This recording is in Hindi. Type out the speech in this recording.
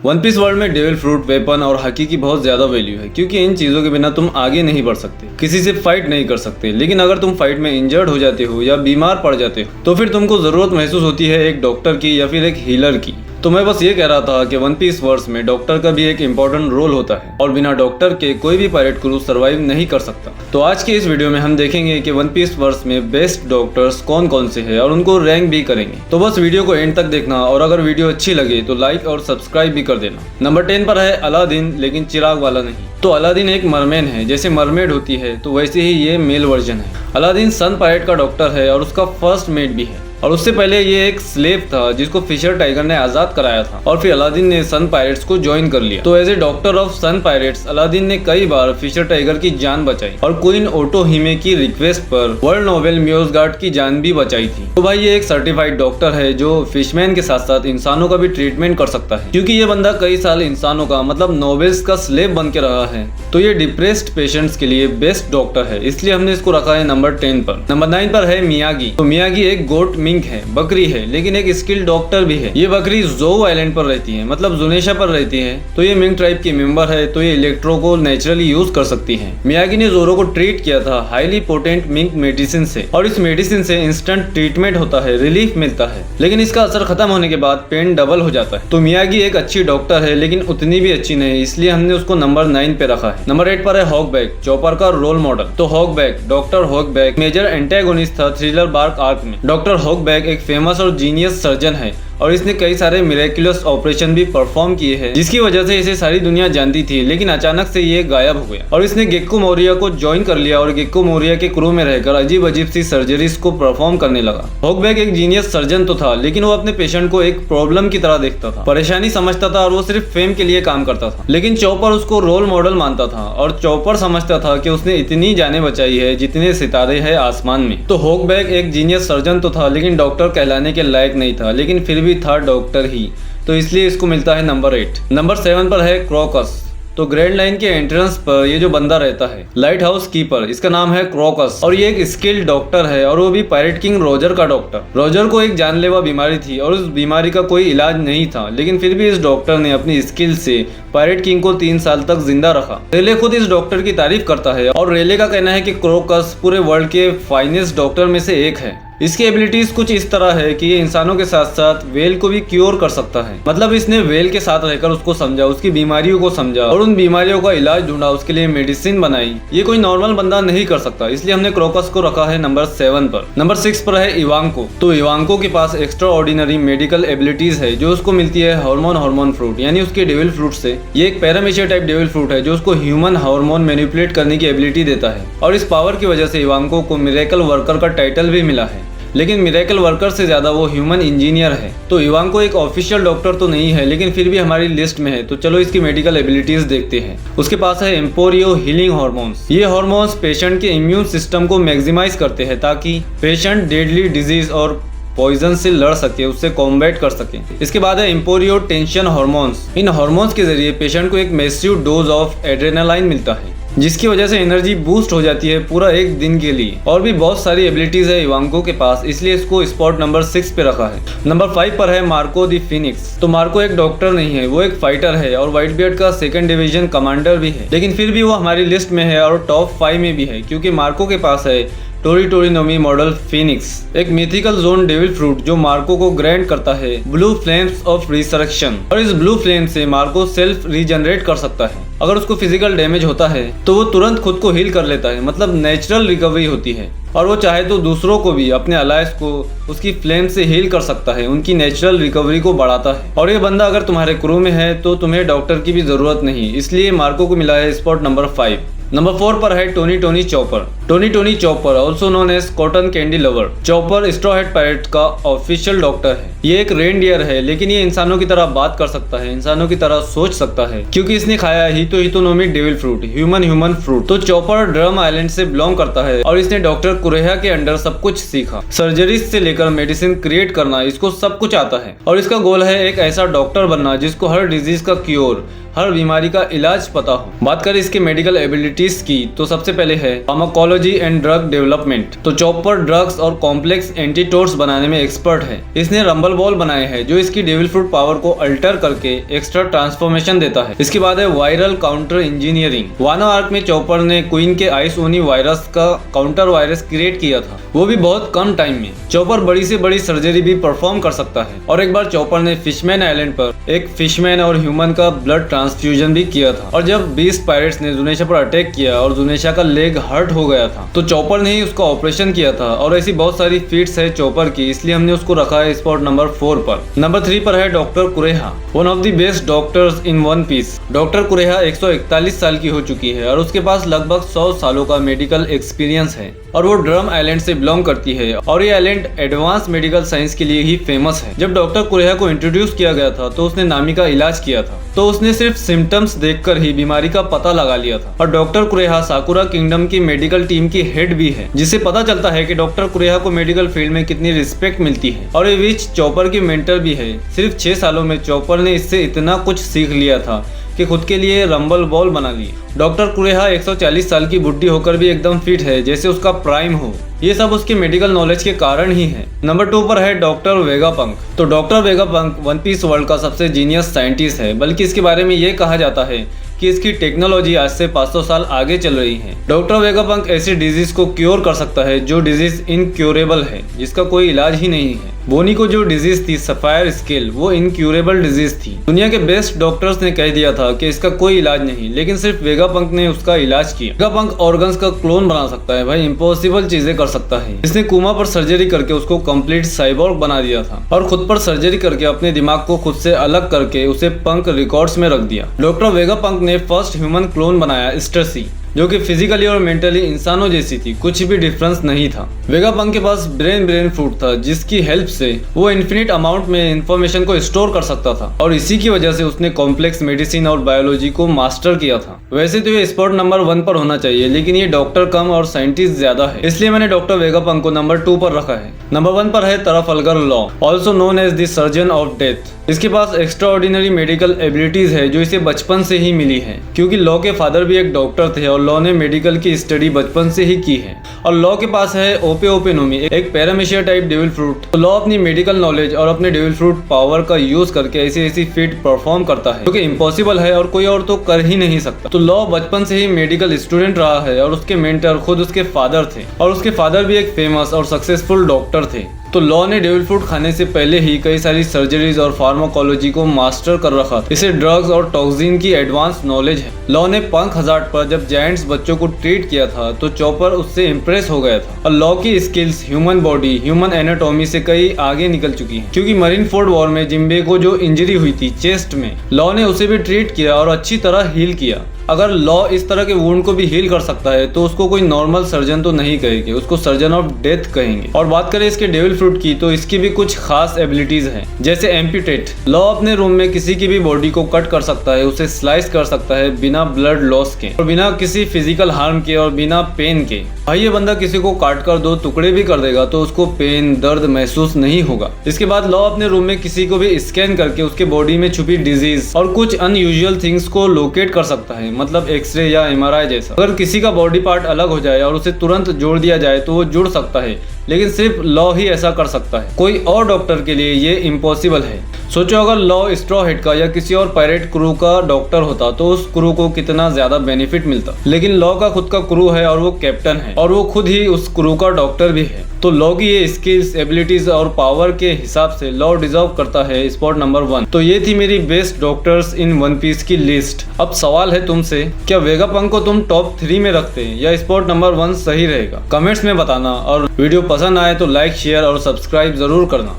वन पीस वर्ल्ड में डेविल फ्रूट, वेपन और हकी की बहुत ज्यादा वैल्यू है, क्योंकि इन चीजों के बिना तुम आगे नहीं बढ़ सकते, किसी से फाइट नहीं कर सकते। लेकिन अगर तुम फाइट में इंजर्ड हो जाते हो या बीमार पड़ जाते हो तो फिर तुमको जरूरत महसूस होती है एक डॉक्टर की या फिर एक हीलर की। तो मैं बस ये कह रहा था कि वन पीस वर्स में डॉक्टर का भी एक इम्पोर्टेंट रोल होता है और बिना डॉक्टर के कोई भी पायरेट क्रू सर्वाइव नहीं कर सकता। तो आज के इस वीडियो में हम देखेंगे कि वन पीस वर्स में बेस्ट डॉक्टर्स कौन कौन से हैं और उनको रैंक भी करेंगे। तो बस वीडियो को एंड तक देखना और अगर वीडियो अच्छी लगे तो लाइक और सब्सक्राइब भी कर देना। नंबर 10 पर है अलादीन, लेकिन चिराग वाला नहीं। तो अलादीन एक मरमैन है, जैसे मरमेड होती है तो वैसे ही ये मेल वर्जन है। अलादीन सन पायरेट का डॉक्टर है और उसका फर्स्ट मेट भी है, और उससे पहले ये एक स्लेव था जिसको फिशर टाइगर ने आजाद कराया था और फिर अलादीन ने सन पायरेट्स को ज्वाइन कर लिया। तो as a doctor of Sun Pirates Aladdin ने कई बार फिशर टाइगर की जान बचाई और क्वीन ओटोहिमे की रिक्वेस्ट पर वर्ल्ड नोबेल म्यूजगार्ड की जान भी बचाई थी। तो भाई ये एक सर्टिफाइड डॉक्टर है जो फिशमैन के साथ साथ इंसानों का भी ट्रीटमेंट कर सकता है, क्योंकि ये बंदा कई साल इंसानों का मतलब नोबेल्स का स्लेव बन के रहा है। तो ये डिप्रेस्ड पेशेंट्स के लिए बेस्ट डॉक्टर है, इसलिए हमने इसको रखा है नंबर 10 पर। नंबर 9 पर है मियागी। तो मियागी एक गोट मिंक है, बकरी है, लेकिन एक स्किल्ड डॉक्टर भी है। ये बकरी जोउ आइलैंड पर रहती है, मतलब जुनेशा पर रहती है। तो ये मिंक ट्राइब की मेंबर है, तो ये इलेक्ट्रो को नेचुरली यूज कर सकती है। मियागी ने जोरो को ट्रीट किया था हाईली पोटेंट मिंक मेडिसिन से, और इस मेडिसिन से इंस्टेंट ट्रीटमेंट होता है, रिलीफ मिलता है, लेकिन इसका असर खत्म होने के बाद पेन डबल हो जाता है। तो मियागी एक अच्छी डॉक्टर है, लेकिन उतनी भी अच्छी नहीं, इसलिए हमने उसको नंबर 9 पे रखा है। नंबर 8 पर है हॉकबैक, चॉपर का रोल मॉडल। तो हॉकबैक, डॉक्टर हॉकबैक मेजर एंटेगोनिस्ट था थ्रिलर बार्क आर्क में। डॉक्टर हॉकबैक एक फेमस और जीनियस सर्जन है और इसने कई सारे मिरेकुलस ऑपरेशन भी परफॉर्म किए हैं, जिसकी वजह से इसे सारी दुनिया जानती थी। लेकिन अचानक से ये गायब हो गया और इसने गेक्को मोरिया को ज्वाइन कर लिया और गेक्को मोरिया के क्रू में रहकर अजीब अजीब सी सर्जरीज को परफॉर्म करने लगा। हॉकबैक एक जीनियस सर्जन तो था, लेकिन वो अपने पेशेंट को एक प्रॉब्लम की तरह देखता था, परेशानी समझता था और वो सिर्फ फेम के लिए काम करता था। लेकिन चॉपर उसको रोल मॉडल मानता था और चॉपर समझता था कि उसने इतनी जानें बचाई है जितने सितारे हैं आसमान में। तो हॉकबैक एक जीनियस सर्जन तो था, लेकिन डॉक्टर कहलाने के लायक नहीं था, लेकिन फिर भी था डॉक्टर ही, तो इसलिए इसको मिलता है नंबर 8। नंबर 7 पर है क्रोकस। तो ग्रैंड लाइन के एंट्रेंस पर ये जो बंदा रहता है लाइट हाउस कीपर, इसका नाम है क्रोकस और ये एक स्किल्ड डॉक्टर है, और वो भी पायरेट किंग रोजर का डॉक्टर। रोजर को एक जानलेवा बीमारी थी और उस बीमारी का कोई इलाज नहीं था, लेकिन फिर भी इस डॉक्टर ने अपनी स्किल से पायरेट किंग को 3 साल तक जिंदा रखा। रेले खुद इस डॉक्टर की तारीफ करता है और रेले का कहना है कि क्रोकस पूरे वर्ल्ड के फाइनेस्ट डॉक्टर में से एक है। इसकी एबिलिटीज कुछ इस तरह है कि ये इंसानों के साथ साथ वेल को भी क्योर कर सकता है, मतलब इसने वेल के साथ रहकर उसको समझा, उसकी बीमारियों को समझा और उन बीमारियों का इलाज ढूंढा, उसके लिए मेडिसिन बनाई। ये कोई नॉर्मल बंदा नहीं कर सकता, इसलिए हमने क्रोकस को रखा है नंबर 7 पर। नंबर 6 पर है इवांको। तो इवांको के पास एक्स्ट्रा ऑर्डिनरी मेडिकल एबिलिटीज है जो उसको मिलती है हार्मोन फ्रूट, यानी उसके डेविल फ्रूट से। ये एक पैरामीशिया टाइप डेविल फ्रूट है जो उसको ह्यूमन हार्मोन मैनिपुलेट करने की एबिलिटी देता है, और इस पावर की वजह से इवांको को मिरेकल वर्कर का टाइटल भी मिला है। लेकिन मिरेकल वर्कर से ज्यादा वो ह्यूमन इंजीनियर है। तो इवांको एक ऑफिशियल डॉक्टर तो नहीं है, लेकिन फिर भी हमारी लिस्ट में है, तो चलो इसकी मेडिकल एबिलिटीज देखते हैं। उसके पास है एम्पोरियो हीलिंग हार्मोन्स। ये हार्मोन्स पेशेंट के इम्यून सिस्टम को मैक्सिमाइज करते हैं ताकि पेशेंट डेडली डिजीज और पॉइजन से लड़ सके, उससे कॉम्बैट कर सके। इसके बाद है एम्पोरियो टेंशन हार्मोन्स। इन हार्मोन्स के जरिए पेशेंट को एक मैसिव डोज ऑफ एड्रेनालाइन मिलता है, जिसकी वजह से एनर्जी बूस्ट हो जाती है पूरा एक दिन के लिए। और भी बहुत सारी एबिलिटीज है इवांको के पास, इसलिए इसको स्पॉट नंबर 6 पे रखा है। नंबर 5 पर है मार्को द फिनिक्स। तो मार्को एक डॉक्टर नहीं है, वो एक फाइटर है और व्हाइट बियर्ड का 2nd डिवीजन कमांडर भी है, लेकिन फिर भी वो हमारी लिस्ट में है और टॉप 5 में भी है, क्योंकि मार्को के पास है टोरिटोरिनोमी मॉडल फिनिक्स, एक मिथिकल जोन डेविल फ्रूट जो मार्को को ग्रैंड करता है ब्लू फ्लेम्स ऑफ रिसरेक्शन। और इस ब्लू फ्लेम से मार्को सेल्फ रीजनरेट कर सकता है। अगर उसको फिजिकल डैमेज होता है तो वो तुरंत खुद को हील कर लेता है, मतलब नेचुरल रिकवरी होती है, और वो चाहे तो दूसरों को भी, अपने अलायंस को उसकी फ्लेम से हील कर सकता है, उनकी नेचुरल रिकवरी को बढ़ाता है। और ये बंदा अगर तुम्हारे क्रू में है तो तुम्हें डॉक्टर की भी जरूरत नहीं, इसलिए मार्को को मिला है स्पॉट नंबर 5। नंबर 4 पर है Tony Chopper. Tony Chopper also known as cotton candy lover. Chopper Straw Hat Pirate का ऑफिशियल डॉक्टर है। ये एक रेनडियर है, लेकिन ये इंसानों की तरह बात कर सकता है, इंसानों की तरह सोच सकता है, क्योंकि इसने खाया हितोनोमी डेविल फ्रूट, ह्यूमन फ्रूट। तो चॉपर ड्रम आइलैंड से बिलोंग करता है और इसने डॉक्टर कुरेहा के अंडर सब कुछ सीखा। सर्जरीज से लेकर मेडिसिन क्रिएट करना, इसको सब कुछ आता है, और इसका गोल है एक ऐसा डॉक्टर बनना जिसको हर डिजीज का क्योर, हर बीमारी का इलाज पता हो। बात करें इसके मेडिकल एबिलिटीज की, तो सबसे पहले है फार्माकोलॉजी एंड ड्रग डेवलपमेंट। तो चॉपर ड्रग्स और कॉम्प्लेक्स एंटीटोड्स बनाने में एक्सपर्ट है। इसने रंबल बॉल बनाए हैं जो इसकी डेविल फ्रूट पावर को अल्टर करके एक्स्ट्रा ट्रांसफॉर्मेशन देता है। इसके बाद है वायरल काउंटर इंजीनियरिंग। वानो आर्क में चॉपर ने क्वीन के आइस ओनी वायरस का काउंटर वायरस क्रिएट किया था, वो भी बहुत कम टाइम में। चॉपर बड़ी से बड़ी सर्जरी भी परफॉर्म कर सकता है। और एक बार चॉपर ने फिशमैन आइलैंड पर एक फिशमैन और ह्यूमन का ब्लड ट्रांसफ्यूजन भी किया था। और जब 20 पायरेट्स ने जुनेशा पर अटैक किया और जुनेशा का लेग हर्ट हो गया था तो चॉपर ने ही उसका ऑपरेशन किया था। और ऐसी बहुत सारी फीट्स है चॉपर की, इसलिए हमने उसको रखा है स्पॉट नंबर 4 पर। नंबर 3 पर है doctor Kureha, one of the best doctors in One Piece. Doctor Kureha 141 साल की हो चुकी है और उसके पास लगभग 100 सालों का मेडिकल एक्सपीरियंस है और वो ड्रम आइलैंड से बिलोंग करती है और ये आइलैंड एडवांस मेडिकल साइंस के लिए ही फेमस है। जब डॉक्टर कुरेहा को इंट्रोड्यूस किया गया था तो उसने नामी का इलाज किया था, तो उसने सिर्फ सिम्टम्स देखकर ही बीमारी का पता लगा लिया था। और डॉक्टर कुरेहा साकुरा किंगडम की मेडिकल टीम की हेड भी है, जिससे पता चलता है कि डॉक्टर कुरेहा को मेडिकल फील्ड में कितनी रिस्पेक्ट मिलती है। और ये विच चॉपर की मेंटर भी है। सिर्फ 6 सालों में चॉपर ने इससे इतना कुछ सीख लिया था कि खुद के लिए रंबल बॉल बना ली। डॉक्टर कुरेहा 140 साल की बुढ़ी होकर भी एकदम फिट है, जैसे उसका प्राइम हो। ये सब उसके मेडिकल नॉलेज के कारण ही है। नंबर 2 पर है डॉक्टर वेगापंक। तो doctor Vegapunk One Piece world का सबसे जीनियस साइंटिस्ट है, बल्कि इसके बारे में ये कहा जाता है कि इसकी टेक्नोलॉजी आज से 500 साल आगे चल रही है। डॉक्टर वेगापंक ऐसी डिजीज को क्योर कर सकता है जो डिजीज इनक्यूरेबल है, जिसका कोई इलाज ही नहीं है। बोनी को जो डिजीज थी सफायर स्केल, वो इनक्यूरेबल डिजीज थी। दुनिया के बेस्ट डॉक्टर्स ने कह दिया था कि इसका कोई इलाज नहीं, लेकिन सिर्फ वेगापंक ने उसका इलाज किया। वेगापंक ऑर्गन्स का क्लोन बना सकता है भाई, इम्पॉसिबल चीजें कर सकता है। इसने कुमा पर सर्जरी करके उसको कंप्लीट साइबोर्ग बना दिया था और खुद पर सर्जरी करके अपने दिमाग को खुद से अलग करके उसे पंक रिकॉर्ड्स में रख दिया। डॉक्टर वेगापंक ने फर्स्ट ह्यूमन क्लोन बनाया स्टर्सी, जो कि फिजिकली और मेंटली इंसानों जैसी थी, कुछ भी डिफरेंस नहीं था। वेगापंक के पास ब्रेन फ्रूट था, जिसकी हेल्प से वो इन्फिनिट अमाउंट में इंफॉर्मेशन को स्टोर कर सकता था और इसी की वजह से उसने कॉम्प्लेक्स मेडिसिन और बायोलॉजी को मास्टर किया था। वैसे तो ये स्पॉट नंबर 1 पर होना चाहिए, लेकिन ये डॉक्टर कम और साइंटिस्ट ज्यादा है, इसलिए मैंने डॉक्टर वेगापंक को नंबर 2 पर रखा है। नंबर 1 पर है Trafalgar Law, also known as the surgeon of death. इसके पास एक्स्ट्रा ऑर्डिनरी मेडिकल एबिलिटीज है जो इसे बचपन से ही मिली है, क्योंकि लॉ के फादर भी एक डॉक्टर थे और लॉ ने मेडिकल की स्टडी बचपन से ही की है। और लॉ के पास है ओपेओपेनोमी, एक पैरामेशिया टाइप डेविल फ्रूट। तो लॉ अपनी मेडिकल नॉलेज और अपने डेविल फ्रूट पावर का यूज करके ऐसी फीट परफॉर्म करता है जो कि इम्पॉसिबल है और कोई और तो कर ही नहीं सकता। तो लॉ बचपन से ही मेडिकल स्टूडेंट रहा है और उसके मेंटर खुद उसके फादर थे और उसके फादर भी एक फेमस और सक्सेसफुल डॉक्टर थे। तो लॉ ने डेविल फ्रूट खाने से पहले ही कई सारी सर्जरीज और फार्माकोलॉजी को मास्टर कर रखा था। इसे ड्रग्स और टॉक्सिन की एडवांस नॉलेज है। लॉ ने पंख हजार्ड पर जब जायंट्स बच्चों को ट्रीट किया था तो चॉपर उससे इम्प्रेस हो गया था। और लॉ की skills human body, human anatomy से कई आगे निकल चुकी हैं, क्योंकि मरीन फोर्ड वॉर में जिम्बे को जो इंजरी हुई थी चेस्ट में, लॉ ने उसे भी ट्रीट किया और अच्छी तरह हील किया। अगर लॉ इस तरह के वुंड को भी हील कर सकता है तो उसको कोई नॉर्मल सर्जन तो नहीं कहेंगे, उसको सर्जन ऑफ डेथ कहेंगे। और बात करें इसके डेविल फ्रूट की तो इसकी भी कुछ खास एबिलिटीज हैं, जैसे एम्प्यूटेट। लॉ अपने रूम में किसी की भी बॉडी को कट कर सकता है, उसे स्लाइस कर सकता है बिना ब्लड लॉस के और बिना किसी फिजिकल हार्म के और बिना पेन के। भाई ये बंदा किसी को काट कर 2 टुकड़े भी कर देगा तो उसको पेन दर्द महसूस नहीं होगा। इसके बाद लॉ अपने रूम में किसी को भी स्कैन करके उसके बॉडी में छुपी डिजीज और कुछ अनयूजुअल थिंग्स को लोकेट कर सकता है, मतलब एक्सरे या MRI जैसा। अगर किसी का बॉडी पार्ट अलग हो जाए और उसे तुरंत जोड़ दिया जाए तो वो जुड़ सकता है, लेकिन सिर्फ लॉ ही ऐसा कर सकता है, कोई और डॉक्टर के लिए ये इम्पॉसिबल है। सोचो अगर लॉ स्ट्रॉ हेड का या किसी और पायरेट क्रू का डॉक्टर होता तो उस क्रू को कितना ज्यादा बेनिफिट मिलता, लेकिन लॉ का खुद का क्रू है और वो कैप्टन है और वो खुद ही उस क्रू का डॉक्टर भी है। तो लॉ की ये स्किल्स, एबिलिटीज और पावर के हिसाब से लॉ डिजर्व करता है स्पॉट नंबर 1। तो ये थी मेरी best doctors in One Piece की लिस्ट। अब सवाल है तुमसे, क्या वेगापंक को तुम टॉप 3 में रखते हैं या स्पॉट नंबर 1 सही रहेगा? कमेंट्स में बताना और वीडियो पसंद आए तो लाइक, शेयर और सब्सक्राइब जरूर करना।